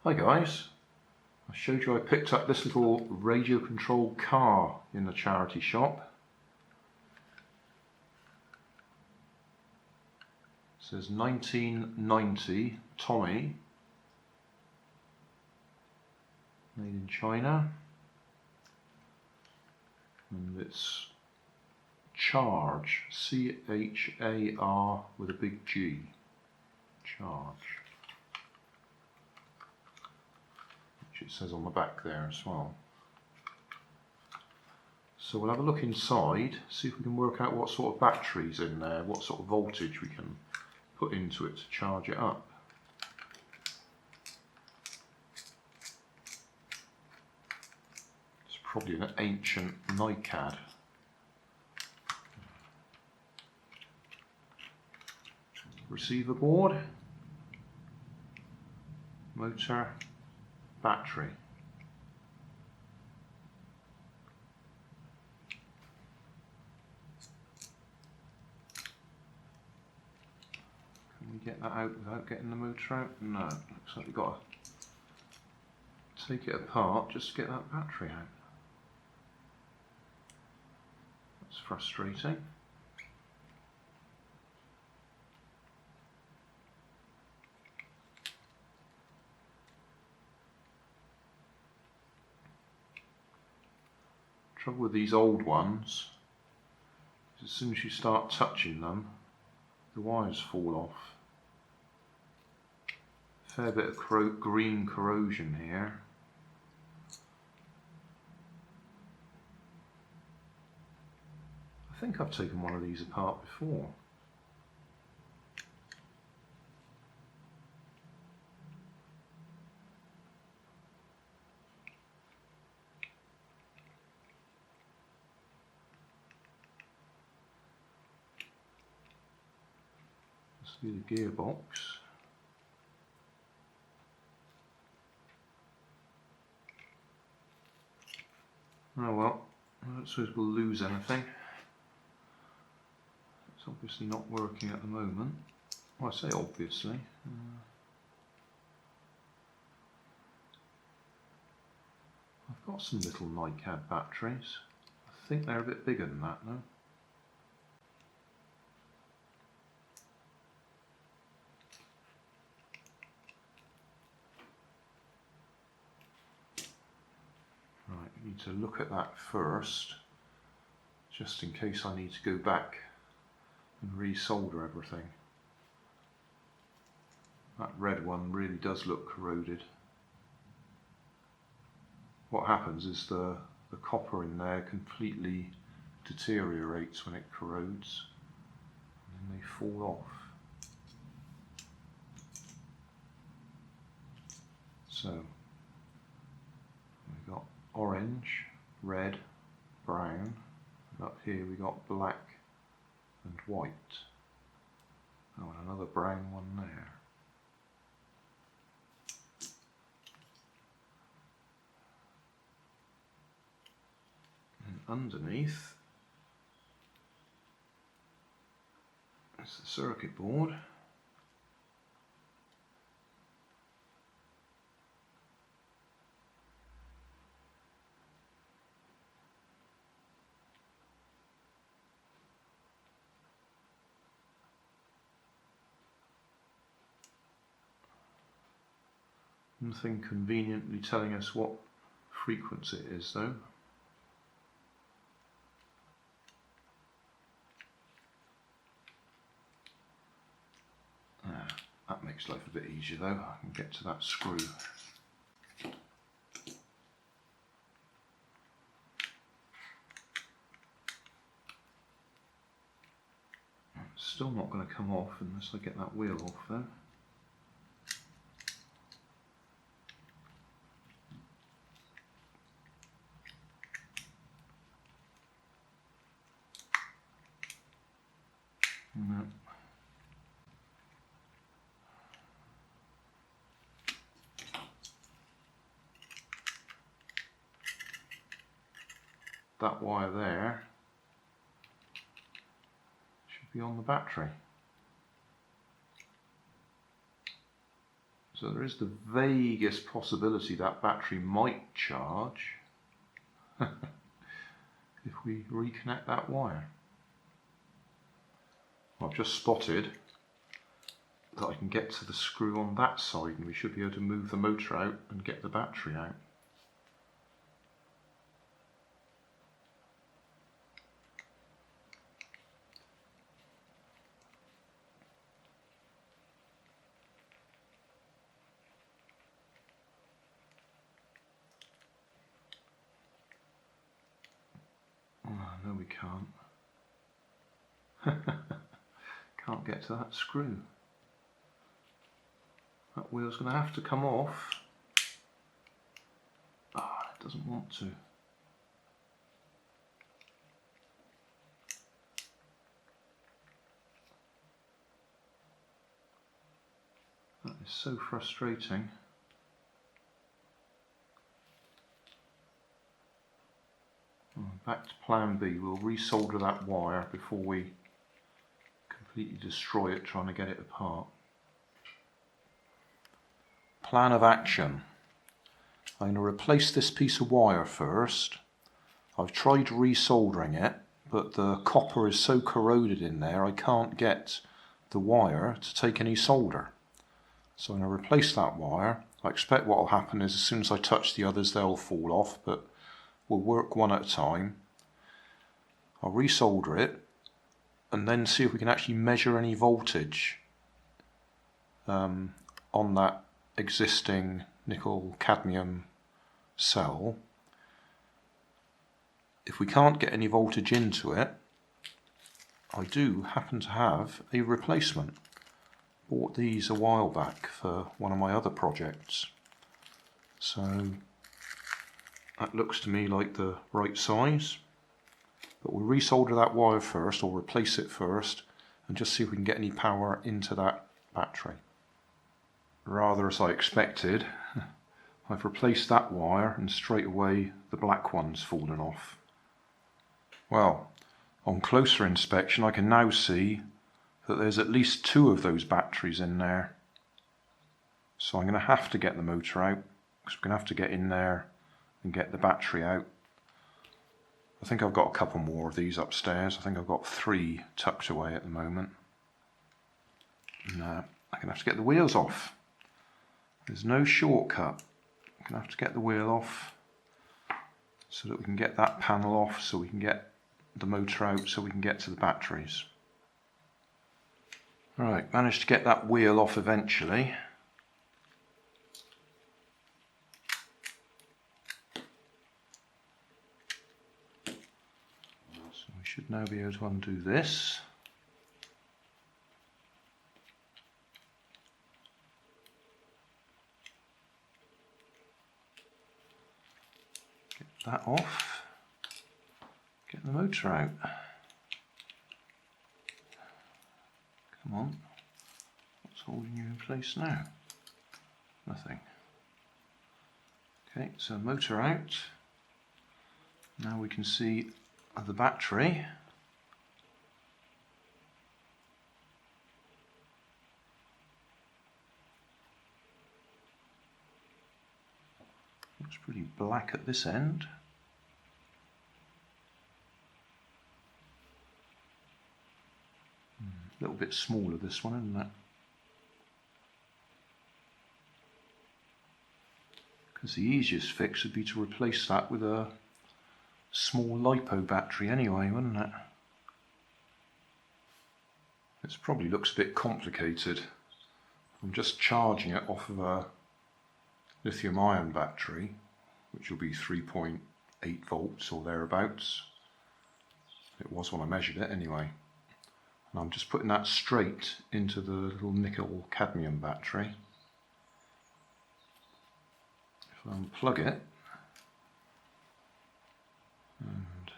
Hi guys, I showed you I picked up this little radio controlled car in the charity shop. It says 1990 Tommy, made in China, and it's CHARG, C-H-A-R with a big G, CHARG. It says on the back there as well. So we'll have a look inside, see if we can work out what sort of batteries in there, what sort of voltage we can put into it to charge it up. It's probably an ancient NiCad. Receiver board, motor, battery. Can we get that out without getting the motor out? No, looks like we've got to take it apart just to get that battery out. That's frustrating. Trouble with these old ones is as soon as you start touching them, the wires fall off. Fair bit of green corrosion here. I think I've taken one of these apart before. The gearbox. Oh well, I don't suppose we'll lose anything. It's obviously not working at the moment. Well, I say obviously. I've got some little NiCad batteries. I think they're a bit bigger than that though. Need to look at that first, just in case I need to go back and resolder everything. That red one really does look corroded. What happens is the copper in there completely deteriorates when it corrodes, and then they fall off. So we've got orange, red, brown, and up here we got black and white. Oh, and another brown one there. And underneath is the circuit board. Nothing conveniently telling us what frequency it is though. That makes life a bit easier though. I can get to that screw. It's still not going to come off unless I get that wheel off though. No. That wire there should be on the battery. So there is the vaguest possibility that battery might charge if we reconnect that wire. I've just spotted that I can get to the screw on that side, and we should be able to move the motor out and get the battery out. Oh, no, we can't. Can't get to that screw. That wheel's going to have to come off. Ah, it doesn't want to. That is so frustrating. Back to plan B. We'll resolder that wire before we completely destroy it trying to get it apart. Plan of action. I'm going to replace this piece of wire first. I've tried resoldering it, but the copper is so corroded in there I can't get the wire to take any solder. So I'm going to replace that wire. I expect what will happen is as soon as I touch the others they'll fall off, but we'll work one at a time. I'll resolder it and then see if we can actually measure any voltage on that existing nickel cadmium cell. If we can't get any voltage into it, I do happen to have a replacement. Bought these a while back for one of my other projects, so that looks to me like the right size. But we'll resolder that wire first, or replace it first, and just see if we can get any power into that battery. Rather as I expected, I've replaced that wire and straight away the black one's fallen off. Well, on closer inspection I can now see that there's at least 2 of those batteries in there. So I'm going to have to get the motor out, because we're going to have to get in there and get the battery out. I think I've got a couple more of these upstairs. I think I've got 3 tucked away at the moment. And I'm going to have to get the wheels off. There's no shortcut. I'm going to have to get the wheel off so that we can get that panel off, so we can get the motor out, so we can get to the batteries. Right, managed to get that wheel off eventually. So we should now be able to undo this. Get that off. Get the motor out. Come on. What's holding you in place now? Nothing. Okay, so motor out. Now we can see the battery. Looks pretty black at this end. A little bit smaller this one, isn't it? Because the easiest fix would be to replace that with a small Lipo battery anyway, wouldn't it? This probably looks a bit complicated. I'm just charging it off of a lithium-ion battery, which will be 3.8 volts or thereabouts. It was when I measured it anyway. And I'm just putting that straight into the little nickel cadmium battery. If I unplug it and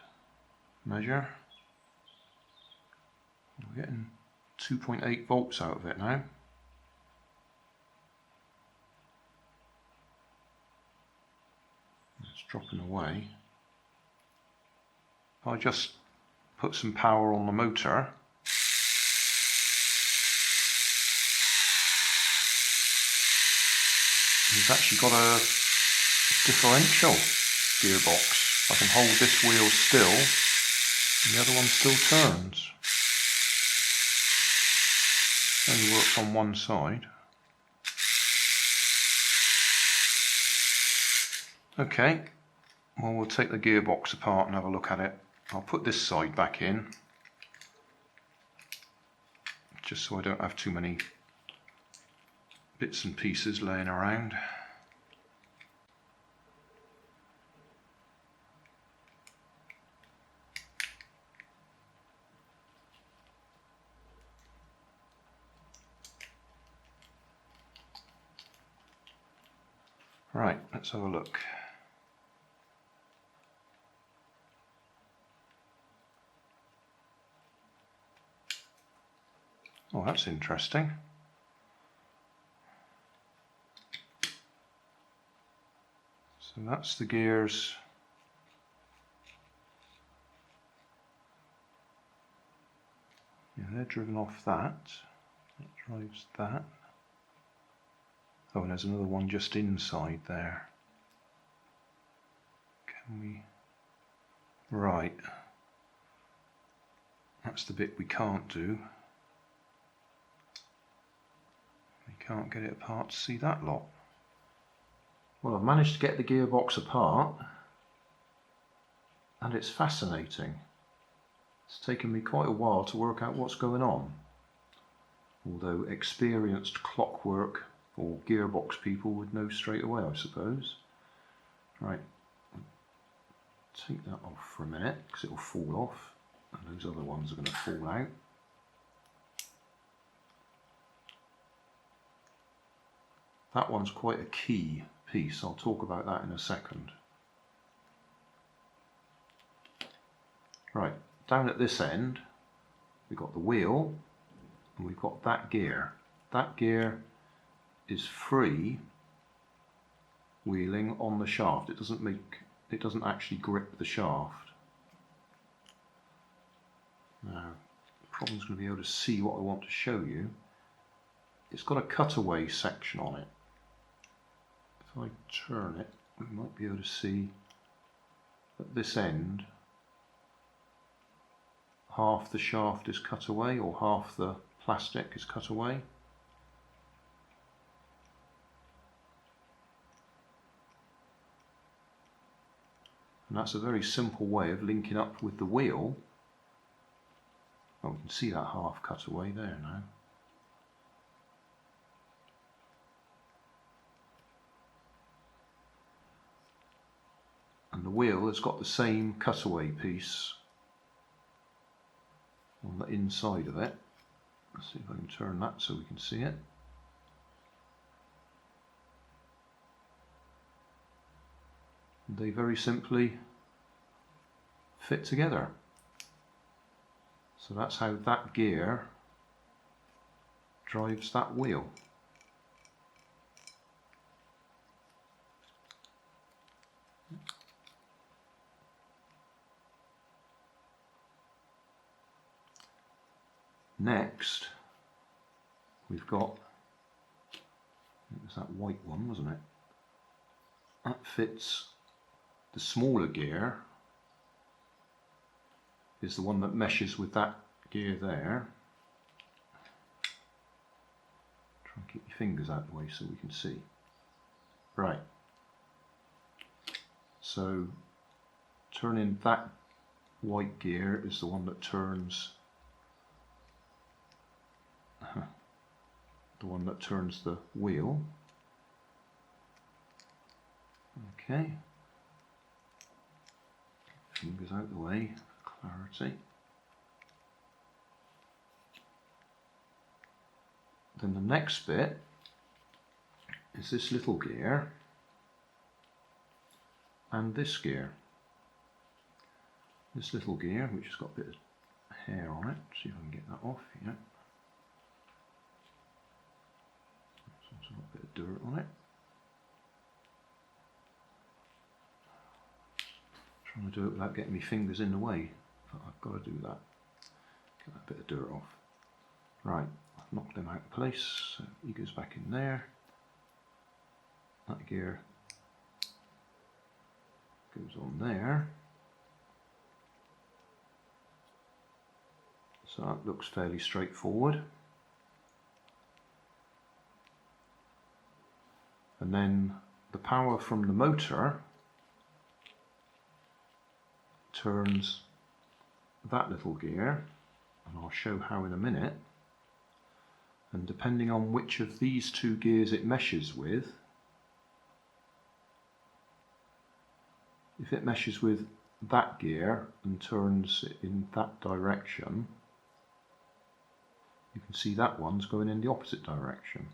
measure, we're getting 2.8 volts out of it now. It's dropping away. If I just put some power on the motor, We've actually got a differential gearbox. I can hold this wheel still and the other one still turns. Only works on one side. Okay, well, we'll take the gearbox apart and have a look at it. I'll put this side back in just so I don't have too many bits and pieces laying around. Right, let's have a look. Oh, that's interesting. So that's the gears. Yeah, they're driven off that. That drives that. Oh, and there's another one just inside there. Can we... Right. That's the bit we can't do. We can't get it apart to see that lot. Well, I've managed to get the gearbox apart, and it's fascinating. It's taken me quite a while to work out what's going on. Although experienced clockwork or gearbox people would know straight away, I suppose. Right, take that off for a minute because it'll fall off, and those other ones are going to fall out. That one's quite a key piece. I'll talk about that in a second. Right, down at this end we've got the wheel and we've got that gear. That gear is free wheeling on the shaft. It doesn't actually grip the shaft. Now the problem's going to be able to see what I want to show you. It's got a cutaway section on it. If I turn it, we might be able to see at this end half the shaft is cut away, or half the plastic is cut away. And that's a very simple way of linking up with the wheel. Oh, we can see that half cut away there now. And the wheel has got the same cutaway piece on the inside of it. Let's see if I can turn that so we can see it. And they very simply fit together. So that's how that gear drives that wheel. Next, we've got, it was that white one, wasn't it? That fits the smaller gear, is the one that meshes with that gear there. Try and keep your fingers out of the way so we can see. Right. So turning that white gear is the one that turns the wheel. Okay. Fingers out the way for clarity. Then the next bit is this little gear and this gear. This little gear, which has got a bit of hair on it. See if I can get that off. Yeah. It's also got a bit of dirt on it. Trying to do it without getting my fingers in the way, but I've got to do that. Get that bit of dirt off. Right, I've knocked them out of place, so he goes back in there. That gear goes on there. So that looks fairly straightforward. And then the power from the motor turns that little gear, and I'll show how in a minute. And depending on which of these two gears it meshes with, if it meshes with that gear and turns it in that direction, you can see that one's going in the opposite direction.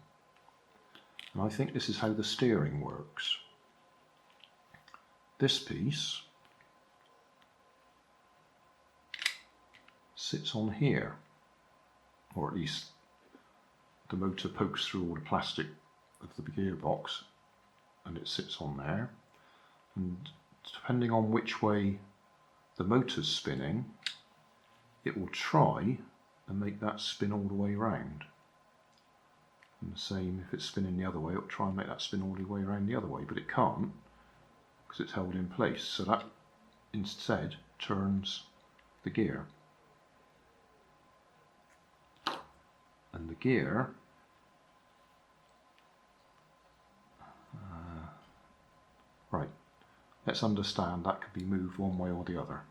And I think this is how the steering works. This piece sits on here, or at least the motor pokes through all the plastic of the gearbox and it sits on there, and depending on which way the motor's spinning, it will try and make that spin all the way round. And the same if it's spinning the other way, it'll try and make that spin all the way around the other way, but it can't because it's held in place, so that instead turns the gear. And the gear right, let's understand that could be moved one way or the other.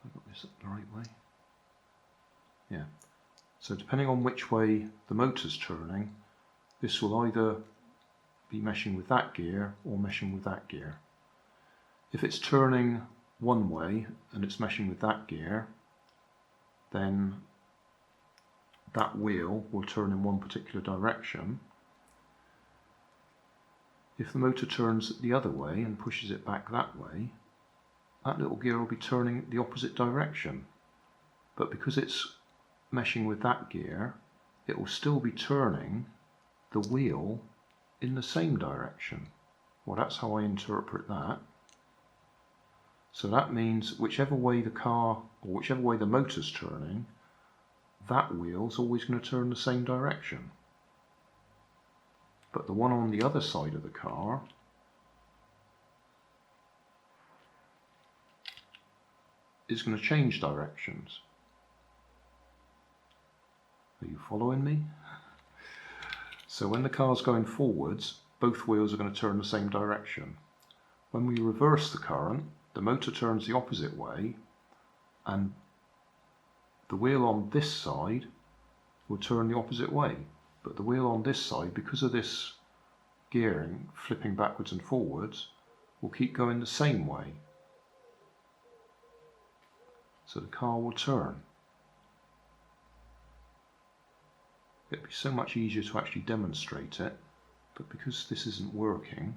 I got this the right way? Yeah. So depending on which way the motor's turning, this will either be meshing with that gear or meshing with that gear. If it's turning one way and it's meshing with that gear, then that wheel will turn in one particular direction. If the motor turns the other way and pushes it back that way, that little gear will be turning the opposite direction. But because it's meshing with that gear, it will still be turning the wheel in the same direction. Well, that's how I interpret that. So that means whichever way the car, or whichever way the motor's turning, that wheel's always going to turn the same direction. But the one on the other side of the car is going to change directions. Are you following me? So when the car's going forwards, both wheels are going to turn the same direction. When we reverse the current, the motor turns the opposite way, and the wheel on this side will turn the opposite way. But the wheel on this side, because of this gearing, flipping backwards and forwards, will keep going the same way. So the car will turn. It'd be so much easier to actually demonstrate it, but because this isn't working,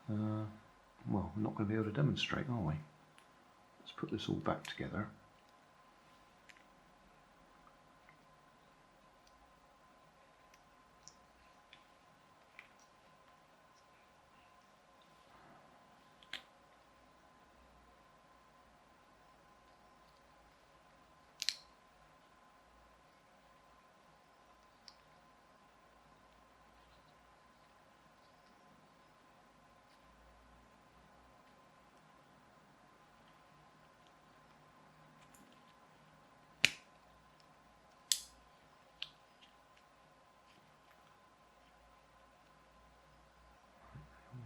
well, we're not going to be able to demonstrate, are we? Let's put this all back together.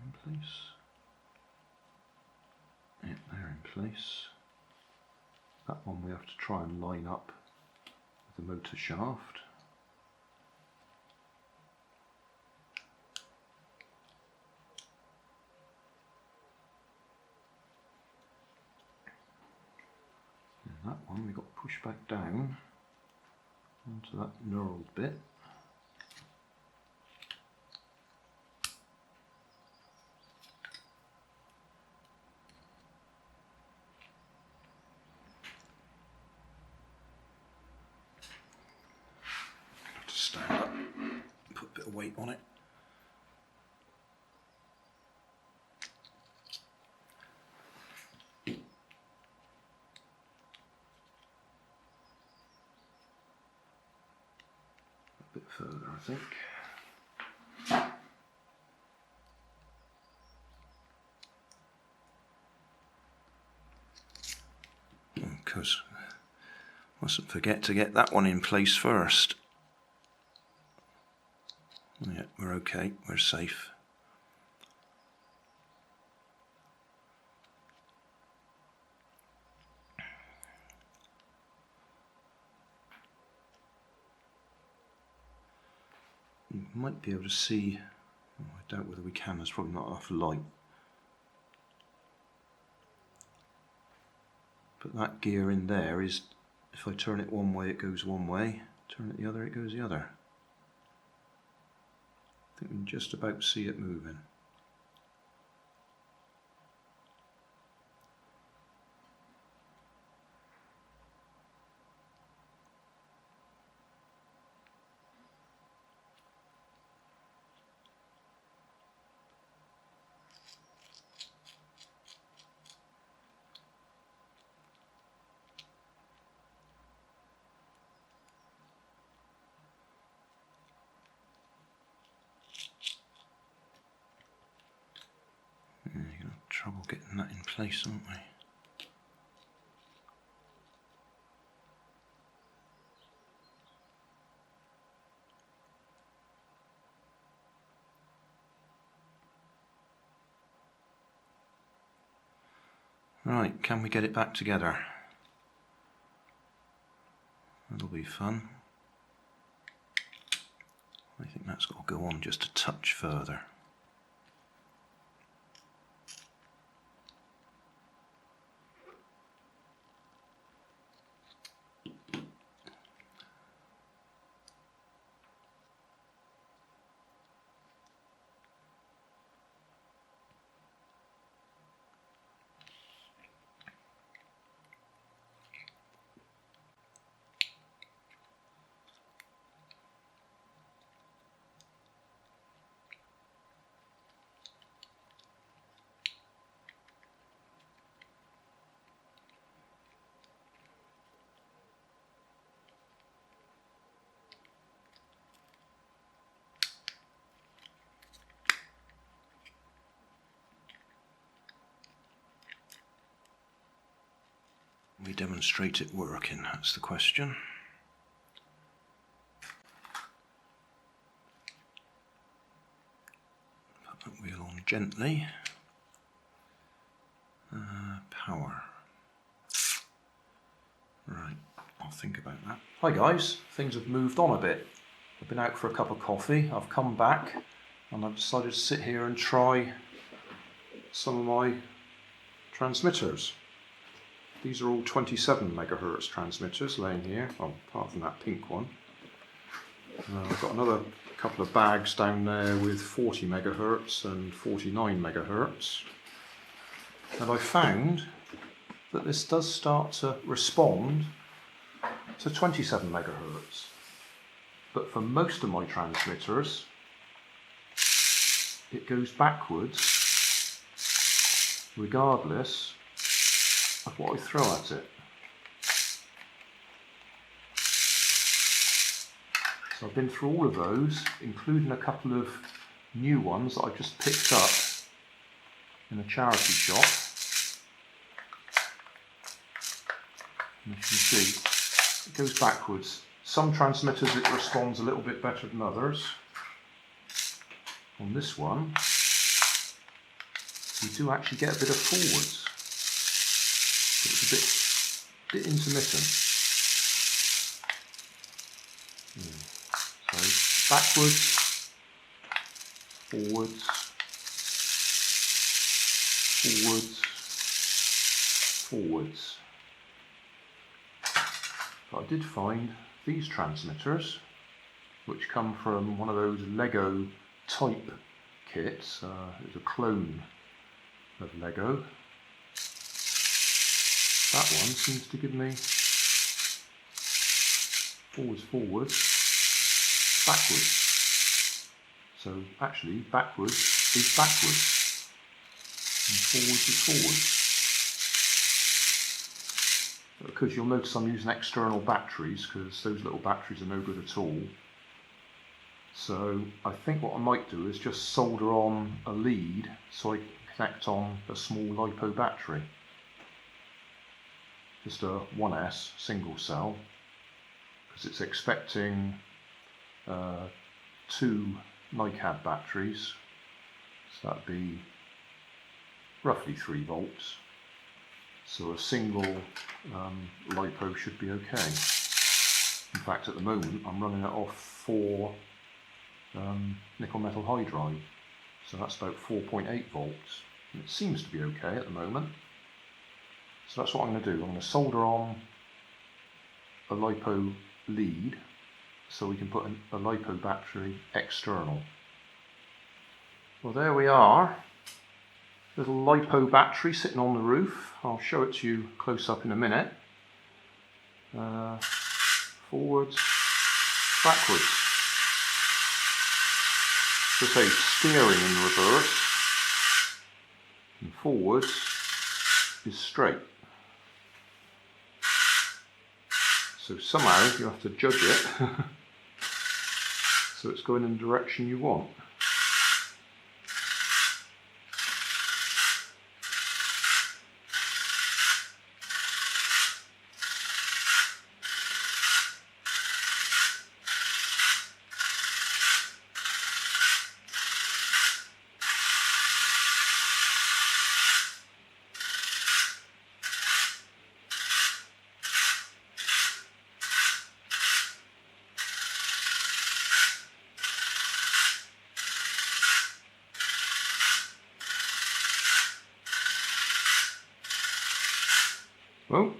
In place. Yeah, they're in place. That one we have to try and line up with the motor shaft. And that one we got to push back down onto that knurled bit. Stand up, put a bit of weight on it. further, I think. Because mustn't forget to get that one in place first. Yeah, we're okay, we're safe. You might be able to see, oh, I doubt whether we can, there's probably not enough light. But that gear in there is, if I turn it one way it goes one way, turn it the other it goes the other. I think we can just about see it moving. You're going to have trouble getting that in place, aren't we? Right, can we get it back together? That'll be fun. I think that's got to go on just a touch further. We demonstrate it working, that's the question. Put that wheel on gently. Power. Right, I'll think about that. Hi guys, things have moved on a bit. I've been out for a cup of coffee, I've come back and I've decided to sit here and try some of my transmitters. These are all 27 megahertz transmitters laying here, well, apart from that pink one. I've got another couple of bags down there with 40 megahertz and 49 megahertz. And I found that this does start to respond to 27 megahertz. But for most of my transmitters, it goes backwards regardless of what I throw at it. So I've been through all of those, including a couple of new ones that I just picked up in a charity shop. And you can see, it goes backwards. Some transmitters it responds a little bit better than others. On this one, we do actually get a bit of forwards. It's a bit intermittent. So backwards, forwards, forwards, forwards. But I did find these transmitters, which come from one of those Lego type kits. It's a clone of Lego. That one seems to give me forwards, forwards, backwards. So actually backwards is backwards and forwards is forwards. Because you'll notice I'm using external batteries because those little batteries are no good at all. So I think what I might do is just solder on a lead so I can connect on a small Lipo battery. Just a 1S single cell, because it's expecting 2 NiCad batteries, so that'd be roughly 3 volts. So a single Lipo should be okay. In fact, at the moment I'm running it off 4 nickel metal hydride, so that's about 4.8 volts, and it seems to be okay at the moment. So that's what I'm going to do. I'm going to solder on a Lipo lead so we can put a Lipo battery external. Well, there we are. Little Lipo battery sitting on the roof. I'll show it to you close up in a minute. Forwards, backwards. So say steering in reverse, and forwards is straight. So somehow you have to judge it so it's going in the direction you want. Oh,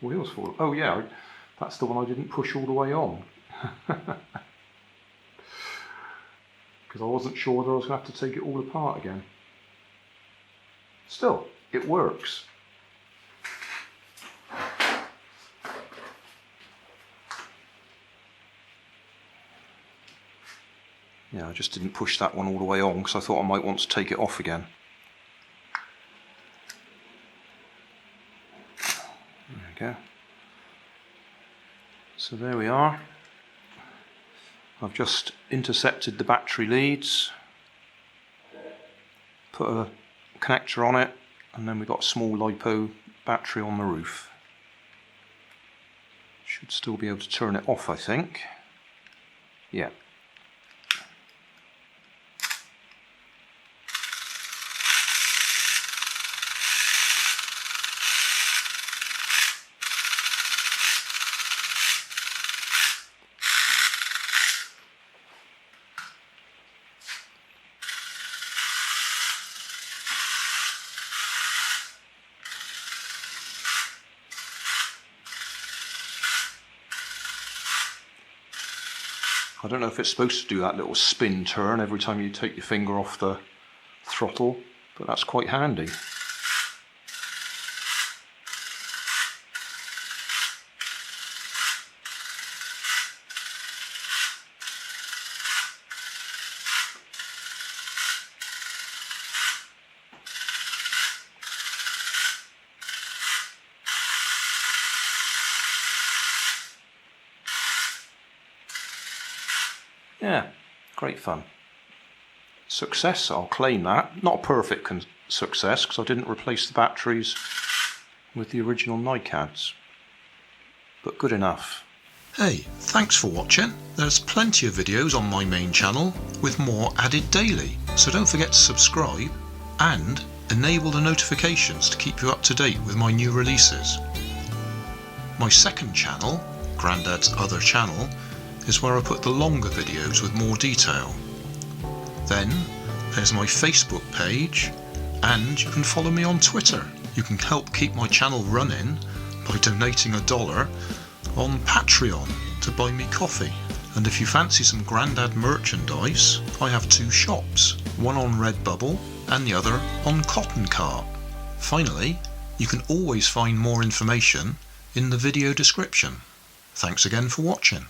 wheels fall. Oh yeah, that's the one I didn't push all the way on. Because I wasn't sure whether I was going to have to take it all apart again. Still, it works. Yeah, I just didn't push that one all the way on because I thought I might want to take it off again. Go. So there we are. I've just intercepted the battery leads, put a connector on it, and then we've got a small Lipo battery on the roof. Should still be able to turn it off, I think. Yeah. I don't know if it's supposed to do that little spin turn every time you take your finger off the throttle, but that's quite handy. Yeah, great fun. Success, I'll claim that. Not a perfect success because I didn't replace the batteries with the original NiCads, but good enough. Hey, thanks for watching. There's plenty of videos on my main channel with more added daily, so don't forget to subscribe and enable the notifications to keep you up to date with my new releases. My second channel, Grandad's Other Channel, is where I put the longer videos with more detail. Then there's my Facebook page, and you can follow me on Twitter. You can help keep my channel running by donating $1 on Patreon to buy me coffee. And if you fancy some Grandad merchandise, I have 2 shops, one on Redbubble and the other on Cotton Cart. Finally, you can always find more information in the video description. Thanks again for watching.